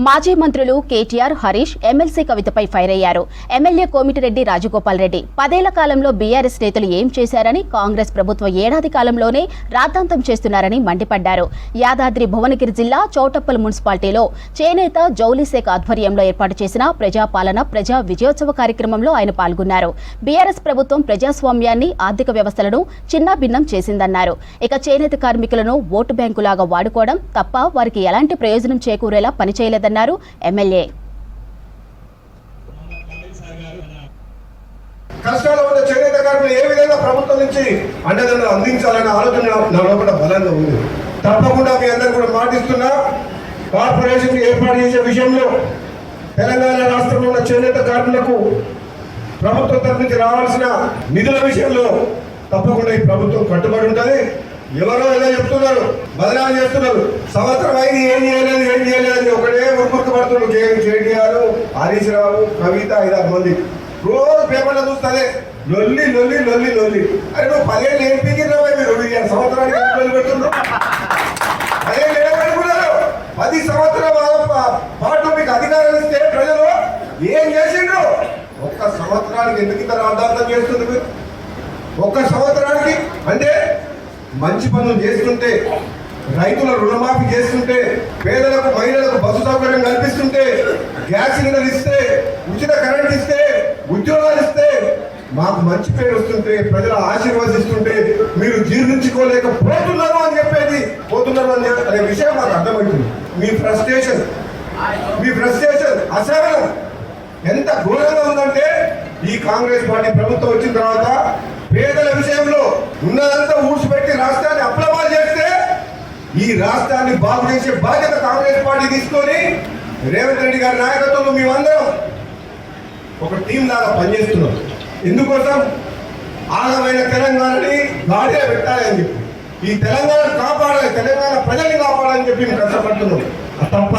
మాజీ మంత్రులు KTR, Harish MLC కవితపై fire అయ్యారు. ఎమ్మెల్యే కోమిటిరెడ్డి రాజగోపాల్ రెడ్డి 10 ఏళ్ల కాలంలో బీఆర్ఎస్ నేతలు ఏం చేశారని, కాంగ్రెస్ ప్రభుత్వం ఏడాది కాలంలోనే రాద్ధాంతం చేస్తున్నారని మండిపడ్డారు. యాదాద్రి భువనగిరి జిల్లా చౌటప్పల్ మున్సిపాలిటీలో చేనేత జౌలీశాఖ ఆధ్వర్యంలో ఏర్పాటు చేసిన ప్రజాపాలన ప్రజా విజయోత్సవ కార్యక్రమంలో ఆయన పాల్గొన్నారు. బీఆర్ఎస్ ప్రభుత్వం ప్రజాస్వామ్యాన్ని, ఆర్థిక వ్యవస్థలను చిన్నాభిన్నం చేసిందన్నారు. ఇక చేనేత కార్మికులను ఓటు బ్యాంకులాగా వాడుకోవడం తప్ప వారికి ఎలాంటి ప్రయోజనం చేకూరేలా పనిచేయలేదన్నారు ఎమ్మెల్యే. కష్టాలు ఉన్న చేనేత కార్మికులు ఏ విధంగా ప్రభుత్వం నుంచి అండదండలు అందించాలనే ఆలోచన నా లోపల బలంగా ఉంది. తప్పకుండా మీ అందరూ కూడా మాటిస్తున్నా, కార్పొరేషన్ ఏర్పాటు చేసే విషయంలో తెలంగాణ రాష్ట్రంలో ఉన్న చేనేత కార్మికులకు ప్రభుత్వం తరఫు నుంచి రావాల్సిన నిధుల విషయంలో తప్పకుండా ఈ ప్రభుత్వం కట్టుబడి ఉంటుంది. ఎవరో ఏదో చెప్తున్నారు, బదనాలు చేస్తున్నారు. సంవత్సరం అయింది ఏం చేయలేదు ఒకటే ఉరుకురు పడుతున్నారు. కేటీఆర్, హరీష్ రావు, కవిత, 5-6 మంది రోజు పేపర్లో చూస్తానే లొల్లి లొల్లి లొల్లి లొల్లి. అరే నువ్వు 10 ఏళ్ళు ఏం పీకిరావా? మీరు సంవత్సరానికి లొల్లి పెడుతున్నారు. 10 ఏళ్ళు ఏమనుకున్నారు? 10 సంవత్సరాల పాటు మీకు అధికారం ఇస్తే ప్రజలు ఏం చేసిండ్రు? ఒక్క సంవత్సరానికి ఎందుకు ఇంత రాద్ధాంతం చేస్తుంది మీరు? ఒక్క సంవత్సరానికి అంటే మంచి పనులు చేస్తుంటే, రైతుల రుణమాఫీ చేస్తుంటే, పేదలకు మహిళలకు బస్సు సౌకర్యం కల్పిస్తుంటే, గ్యాస్ సిలిండర్ ఇస్తే, ఉచిత కరెంట్ ఇస్తే, ఉద్యోగాలు ఇస్తే, మాకు మంచి పేరు వస్తుంటే, ప్రజలు ఆశీర్వదిస్తుంటే మీరు జీర్ణించుకోలేకపోతున్నారు అని చెప్పేది అనే విషయం మాకు అర్థమవుతుంది. మీ ఫ్రస్ట్రేషన్ అసహనం ఎంత ఘోరంగా ఉందంటే, ఈ కాంగ్రెస్ పార్టీ ప్రభుత్వం వచ్చిన తర్వాత పేదల విషయంలో ఉన్నదంతా ఊడ్చిపెట్టి రాష్ట్రాన్ని అప్లపాలు చేస్తే, ఈ రాష్ట్రాన్ని బాగు చేసే బాధ్యత కాంగ్రెస్ పార్టీ తీసుకొని రేవంత్ రెడ్డి గారి నాయకత్వంలో మేమందరం ఒక టీం లాగా పనిచేస్తున్నాం. ఎందుకోసం? ఆగమైన తెలంగాణని గాడిలో పెట్టాలి అని చెప్పి, ఈ తెలంగాణ కాపాడాలి, తెలంగాణ ప్రజల్ని కాపాడాలని చెప్పి మేము కష్టపడుతున్నాం. తప్ప